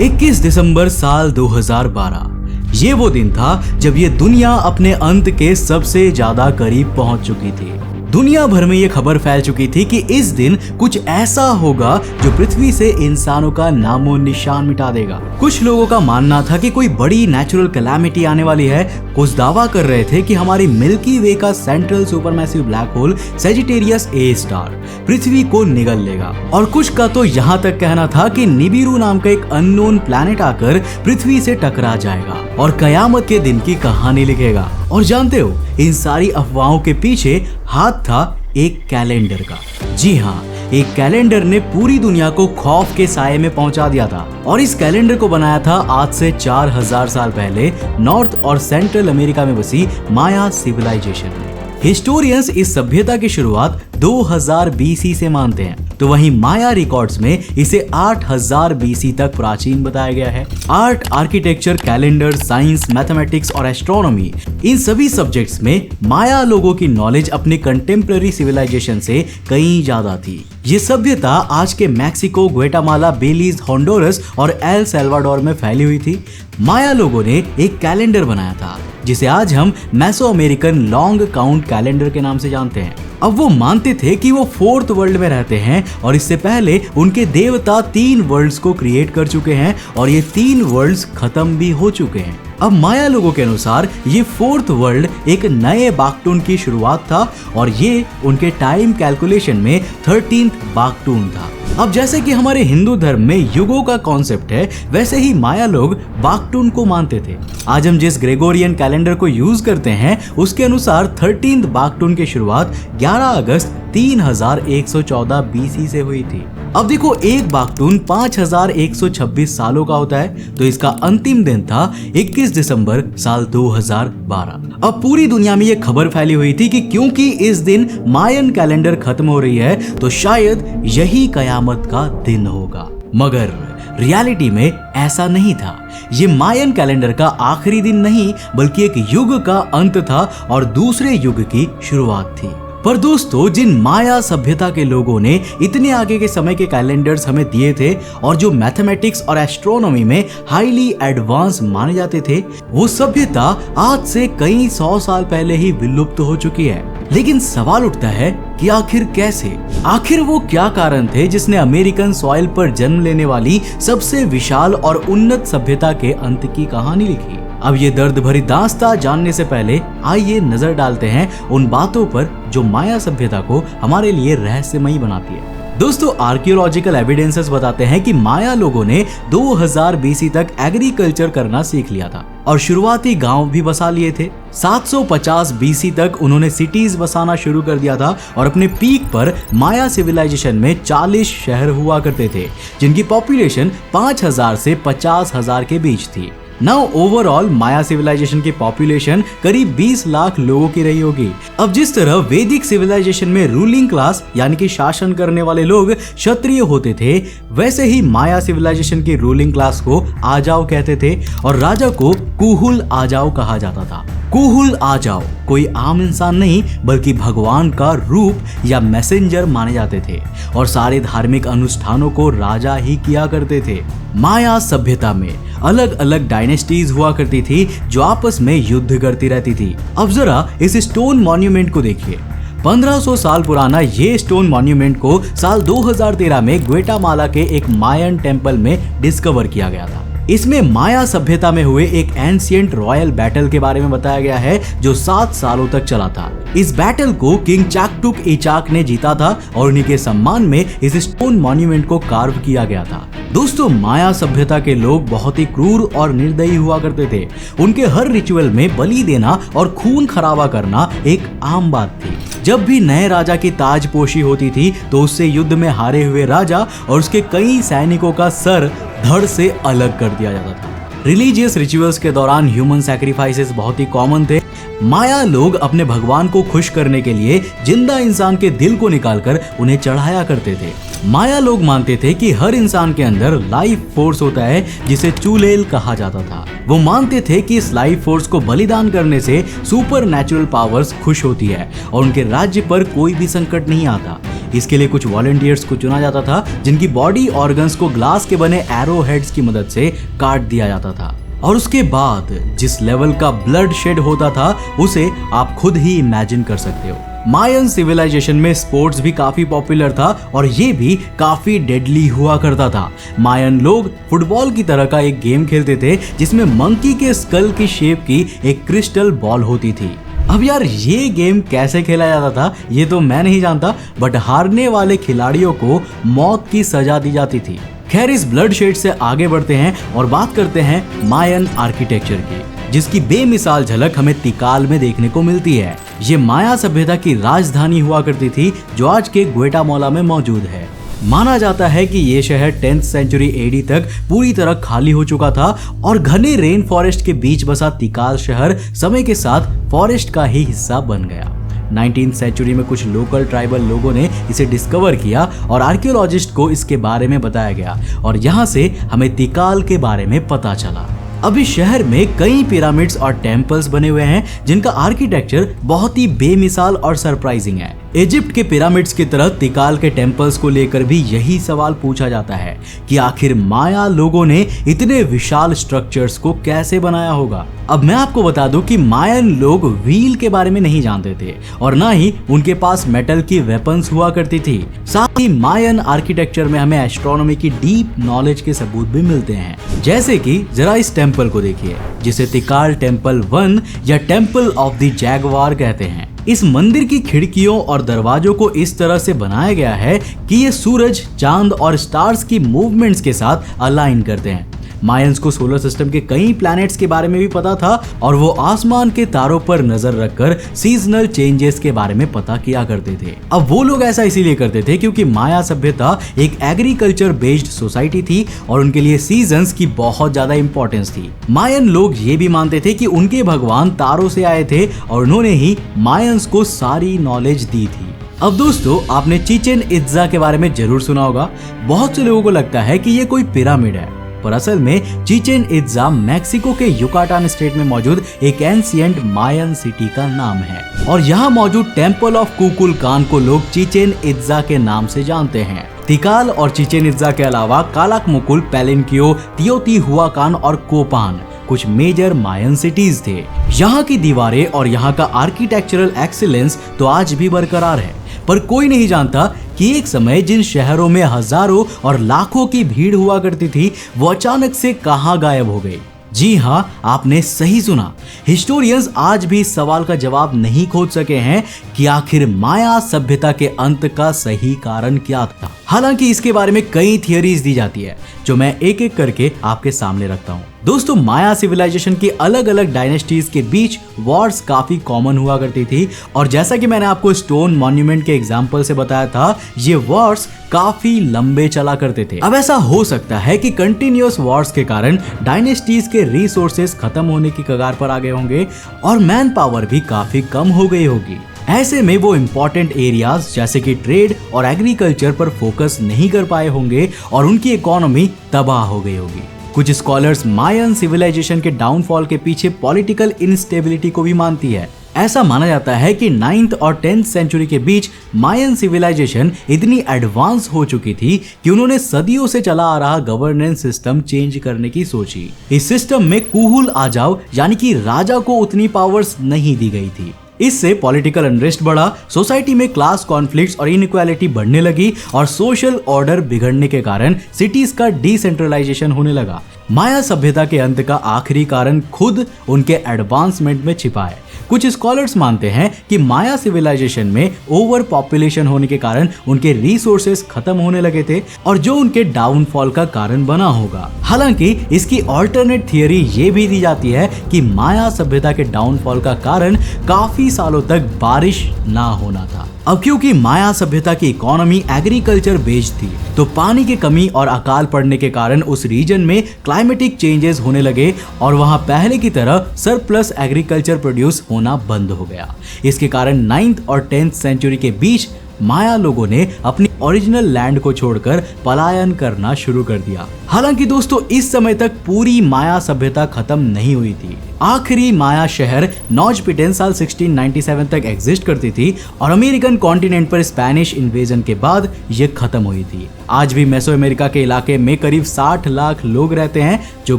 21 दिसंबर साल 2012 ये वो दिन था जब ये दुनिया अपने अंत के सबसे ज्यादा करीब पहुंच चुकी थी। दुनिया भर में ये खबर फैल चुकी थी कि इस दिन कुछ ऐसा होगा जो पृथ्वी से इंसानों का नामो निशान मिटा देगा। कुछ लोगों का मानना था कि कोई बड़ी नेचुरल कैलामिटी आने वाली है। कुछ दावा कर रहे थे कि हमारी मिल्की वे का central supermassive black hole Sagittarius A star पृथ्वी को निगल लेगा, और कुछ का तो यहाँ तक कहना था कि निबिरू नाम का एक अननोन प्लैनेट आकर पृथ्वी से टकरा जाएगा और कयामत के दिन की कहानी लिखेगा। और जानते हो, इन सारी अफवाहों के पीछे हाथ था एक कैलेंडर का। जी हाँ, एक कैलेंडर ने पूरी दुनिया को खौफ के साये में पहुंचा दिया था। और इस कैलेंडर को बनाया था आज से 4000 साल पहले नॉर्थ और सेंट्रल अमेरिका में बसी माया सिविलाइजेशन ने। हिस्टोरियंस इस सभ्यता की शुरुआत 2000 बीसी से मानते हैं, तो वहीं माया रिकॉर्ड्स में इसे 8000 बीसी तक प्राचीन बताया गया है। Art, architecture, calendar, science, mathematics और एस्ट्रोनॉमी, इन सभी सब्जेक्ट्स में माया लोगों की नॉलेज अपने कंटेम्पररी सिविलाइजेशन से कहीं ज्यादा थी। ये सभ्यता आज के मैक्सिको, ग्वाटेमाला, बेलीज, होंडुरस और एल सल्वाडोर में फैली हुई थी। माया लोगों ने एक कैलेंडर बनाया था जिसे आज हम meso American long count calendar के नाम से जानते हैं। अब वो मानते थे कि वो 4th वर्ल्ड में रहते हैं और इससे पहले उनके देवता 3 वर्ल्ड्स को क्रिएट कर चुके हैं और ये 3 वर्ल्ड्स खत्म भी हो चुके हैं। अब माया लोगों के अनुसार ये 4th वर्ल्ड एक नए बाक्टून की शुरुआत था और ये उनके टाइम कैलकुलेशन में 13th बाक्टून था। अब जैसे कि हमारे हिंदू धर्म में युगों का कॉन्सेप्ट है, वैसे ही माया लोग बाक्टून को मानते थे। आज हम जिस ग्रेगोरियन कैलेंडर को यूज करते हैं उसके अनुसार 13th बाक्टून की शुरुआत 11 अगस्त 3114 बीसी से हुई थी। अब देखो, एक बाक्टून 5126 सालों का होता है, तो इसका अंतिम दिन था 21 दिसंबर साल 2012। अब पूरी दुनिया में ये खबर फैली हुई थी कि क्योंकि इस दिन मायन कैलेंडर खत्म हो रही है तो शायद यही कयामत का दिन होगा। मगर रियलिटी में ऐसा नहीं था। ये मायन कैलेंडर का आखिरी दिन नहीं बल्कि एक युग का अंत था और दूसरे युग की शुरुआत थी। पर दोस्तों, जिन माया सभ्यता के लोगों ने इतने आगे के समय के कैलेंडर्स हमें दिए थे और जो मैथमेटिक्स और एस्ट्रोनॉमी में हाईली एडवांस माने जाते थे, वो सभ्यता आज से कई 100 साल पहले ही विलुप्त हो चुकी है। लेकिन सवाल उठता है कि आखिर कैसे? आखिर वो क्या कारण थे जिसने अमेरिकन सॉइल पर जन्म लेने वाली सबसे विशाल और उन्नत सभ्यता के अंत की कहानी लिखी? अब ये दर्द भरी दास्तां जानने से पहले आइए नजर डालते हैं उन बातों पर जो माया सभ्यता को हमारे लिए रहस्यमयी बनाती है। दोस्तों, आर्कियोलॉजिकल एविडेंसेस बताते हैं कि माया लोगों ने 2000 बीसी तक एग्रीकल्चर करना सीख लिया था और शुरुआती गांव भी बसा लिए थे। 750 बीसी तक उन्होंने सिटीज बसाना शुरू कर दिया था और अपने पीक पर माया सिविलाइजेशन में 40 शहर हुआ करते थे जिनकी पॉपुलेशन 5000 से 50,000 के बीच थी। नाउ ओवरऑल माया सिविलाइजेशन की पॉपुलेशन करीब 20 लाख लोगों की रही होगी। अब जिस तरह वैदिक सिविलाइजेशन में रूलिंग क्लास यानी कि शासन करने वाले लोग क्षत्रिय होते थे, वैसे ही माया सिविलाइजेशन की रूलिंग क्लास को आजाओ कहते थे और राजा को कुहुल आजाओ कहा जाता था। कुहुल आजाओ कोई आम इंसान नहीं बल्कि भगवान का रूप या मैसेंजर माने जाते थे और सारे धार्मिक अनुष्ठानों को राजा ही किया करते थे। माया सभ्यता में अलग अलग डायनेस्टीज हुआ करती थी जो आपस में युद्ध करती रहती थी। अब जरा इस स्टोन मॉन्यूमेंट को देखिए। 1500 साल पुराना ये स्टोन मॉन्यूमेंट को साल 2013 में ग्वाटेमाला के एक मायन टेम्पल में डिस्कवर किया गया था। इसमें माया सभ्यता में हुए एक एंशिएंट रॉयल बैटल के बारे में बताया गया है जो 7 सालों तक चला था। इस बैटल को किंग चाकटुक इचाक ने जीता था और उन्हीं के सम्मान में इस स्टोन मॉन्यूमेंट को कार्व किया गया था। दोस्तों, माया सभ्यता के लोग बहुत ही क्रूर और निर्दयी हुआ करते थे। उनके हर रिचुअल में बलि देना और खून खराबा करना एक आम बात थी। जब भी नए राजा की ताजपोशी होती थी तो उससे युद्ध में हारे हुए राजा और उसके कई सैनिकों का सर धड़ से अलग कर दिया जाता था। रिलीजियस रिचुअल्स के दौरान ह्यूमन सैक्रिफाइसेस बहुत ही कॉमन थे। माया लोग अपने भगवान को खुश करने के लिए जिंदा इंसान के दिल को निकालकर उन्हें चढ़ाया करते थे। माया लोग मानते थे कि हर इंसान के अंदर लाइफ फोर्स होता है जिसे चुलेल कहा जाता था। वो मानते थे कि इस लाइफ फोर्स को बलिदान करने से सुपर नेचुरल पावर्स खुश होती है और उनके राज्य पर कोई भी संकट नहीं आता। इसके लिए कुछ वॉलंटियर्स को चुना जाता था जिनकी बॉडी ऑर्गन्स को ग्लास के बने एरो हेड्स की मदद से काट दिया जाता था। और उसके बाद जिस लेवल का ब्लड शेड होता था उसे आप खुद ही इमेजिन कर सकते हो। मायन सिविलाइजेशन में स्पोर्ट्स भी काफी पॉपुलर था और ये भी काफी डेडली हुआ करता था। मायन लोग फुटबॉल की तरह का एक गेम खेलते थे जिसमें मंकी के स्कल की शेप की एक क्रिस्टल बॉल होती थी। अब यार ये गेम कैसे खेला जाता था ये तो मैं नहीं जानता, बट हारने वाले खिलाड़ियों को मौत की सजा दी जाती थी। खैर, इस ब्लड शेड से आगे बढ़ते हैं और बात करते हैं मायन आर्किटेक्चर की, जिसकी बेमिसाल झलक हमें तिकाल में देखने को मिलती है। ये माया सभ्यता की राजधानी हुआ करती थी जो आज के ग्वेटामाला में मौजूद है। माना जाता है कि ये शहर 10th सेंचुरी एडी तक पूरी तरह खाली हो चुका था और घने रेन फॉरेस्ट के बीच बसा तिकाल शहर समय के साथ फॉरेस्ट का ही हिस्सा बन गया। 19th सेंचुरी में कुछ लोकल ट्राइबल लोगों ने इसे डिस्कवर किया और आर्कियोलॉजिस्ट को इसके बारे में बताया गया और यहाँ से हमें तिकाल के बारे में पता चला। अभी शहर में कई पिरामिड्स और टेम्पल्स बने हुए हैं जिनका आर्किटेक्चर बहुत ही बेमिसाल और सरप्राइजिंग है। इजिप्ट के पिरामिड्स की तरह तिकाल के टेम्पल्स को लेकर भी यही सवाल पूछा जाता है कि आखिर माया लोगों ने इतने विशाल स्ट्रक्चर्स को कैसे बनाया होगा। अब मैं आपको बता दूं कि मायन लोग व्हील के बारे में नहीं जानते थे और ना ही उनके पास मेटल की वेपन्स हुआ करती थी। साथ ही मायन आर्किटेक्चर में हमें एस्ट्रोनॉमी की डीप नॉलेज के सबूत भी मिलते हैं। जैसे कि जरा इस टेम्पल को देखिए जिसे तिकाल टेम्पल 1 या टेम्पल ऑफ द जैगवार कहते हैं। इस मंदिर की खिड़कियों और दरवाजों को इस तरह से बनाया गया है कि ये सूरज, चांद और स्टार्स की मूवमेंट्स के साथ अलाइन करते हैं। मायंस को सोलर सिस्टम के कई प्लैनेट्स के बारे में भी पता था और वो आसमान के तारों पर नजर रखकर सीजनल चेंजेस के बारे में पता किया करते थे। अब वो लोग ऐसा इसीलिए करते थे क्योंकि माया सभ्यता एक एग्रीकल्चर बेस्ड सोसाइटी थी और उनके लिए सीजन्स की बहुत ज्यादा इंपॉर्टेंस थी। मायन लोग ये भी मानते थे कि उनके भगवान तारों से आए थे और उन्होंने ही मायंस को सारी नॉलेज दी थी। अब दोस्तों, आपने चिचेन इत्जा के बारे में जरूर सुना होगा। बहुत से लोगों को लगता है कि ये कोई पिरामिड है, पर असल में चिचेन इत्जा मैक्सिको के युकाटान स्टेट में मौजूद एक एंशिएंट मायन सिटी का नाम है और यहाँ मौजूद टेम्पल ऑफ कुकुलकान को लोग चिचेन इत्जा के नाम से जानते हैं। तिकाल और चिचेन इत्जा के अलावा कालाकमुकुल, पेलिनक्यो, तियोतिहुआकान और कोपान कुछ मेजर मायन सिटीज थे। यहाँ की दीवारें और यहाँ का आर्किटेक्चरल एक्सीलेंस तो आज भी बरकरार है, पर कोई नहीं जानता कि एक समय जिन शहरों में हजारों और लाखों की भीड़ हुआ करती थी वो अचानक से कहां गायब हो गई। जी हाँ, आपने सही सुना। हिस्टोरियंस आज भी इस सवाल का जवाब नहीं खोज सके हैं कि आखिर माया सभ्यता के अंत का सही कारण क्या था। हालांकि इसके बारे में कई थियरीज दी जाती है जो मैं एक एक करके आपके सामने रखता हूँ। दोस्तों, माया सिविलाइजेशन की अलग अलग डायनेस्टीज के बीच वॉर्स काफी कॉमन हुआ करती थी और जैसा कि मैंने आपको स्टोन मॉन्यूमेंट के एग्जाम्पल से बताया था, ये वॉर्स काफी लंबे चला करते थे। अब ऐसा हो सकता है कि कंटिन्यूअस वॉर्स के कारण डायनेस्टीज के रिसोर्सेज खत्म होने की कगार पर आ गए होंगे और मैन पावर भी काफी कम हो गई होगी। ऐसे में वो इम्पोर्टेंट एरियाज जैसे कि ट्रेड और एग्रीकल्चर पर फोकस नहीं कर पाए होंगे और उनकी इकोनॉमी तबाह हो गई होगी। कुछ स्कॉलर्स मायन सिविलाइजेशन के डाउनफॉल के पीछे पॉलिटिकल इंस्टेबिलिटी को भी मानती है। ऐसा माना जाता है कि 9th और 10th सेंचुरी के बीच मायन सिविलाइजेशन इतनी एडवांस हो चुकी थी कि उन्होंने सदियों से चला आ रहा गवर्नेंस सिस्टम चेंज करने की सोची। इस सिस्टम में कुहुल आजाव यानी कि राजा को उतनी पावर्स नहीं दी गई थी। इससे पॉलिटिकल अनरेस्ट बढ़ा, सोसाइटी में क्लास कॉन्फ्लिक्ट्स और इनइक्वालिटी बढ़ने लगी और सोशल ऑर्डर बिगड़ने के कारण सिटीज का डिसेंट्रलाइजेशन होने लगा। माया सभ्यता के अंत का आखिरी कारण खुद उनके एडवांसमेंट में छिपा है। कुछ स्कॉलर्स मानते हैं कि माया सिविलाइजेशन में ओवर पॉपुलेशन होने के कारण उनके रिसोर्सेज खत्म होने लगे थे और जो उनके डाउनफॉल का कारण बना होगा। हालांकि इसकी ऑल्टरनेट थियरी ये भी दी जाती है कि माया सभ्यता के डाउनफॉल का कारण काफी सालों तक बारिश ना होना था। अब क्योंकि माया सभ्यता की इकोनॉमी एग्रीकल्चर बेस्ड थी तो पानी की कमी और अकाल पड़ने के कारण उस रीजन में क्लाइमेटिक चेंजेस होने लगे और वहां पहले की तरह सरप्लस एग्रीकल्चर प्रोड्यूस होना बंद हो गया। इसके कारण 9th और 10th सेंचुरी के बीच माया लोगों ने अपनी ओरिजिनल लैंड को छोड़कर पलायन करना शुरू कर दिया। हालांकि दोस्तों, इस समय तक पूरी माया सभ्यता खत्म नहीं हुई थी। आखिरी माया शहर नॉजपिटेन साल 1697 तक एग्जिस्ट करती थी और अमेरिकन कॉन्टिनेंट पर स्पेनिश इन्वेजन के बाद ये खत्म हुई थी। आज भी मेसो अमेरिका के इलाके में करीब 60 लाख लोग रहते हैं जो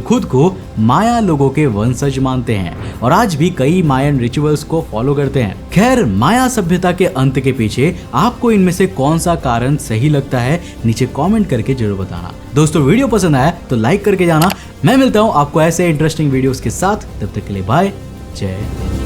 खुद को माया लोगों के वंशज मानते हैं और आज भी कई मायन रिचुअल्स को फॉलो करते हैं। खैर, माया सभ्यता के अंत के पीछे आपको इनमें से कौन सा कारण सही लगता है, नीचे कमेंट करके जरूर बताना। दोस्तों, वीडियो पसंद आया तो लाइक करके जाना। मैं मिलता हूं आपको ऐसे इंटरेस्टिंग वीडियोस के साथ, तब तक के लिए बाय, जय हिंद।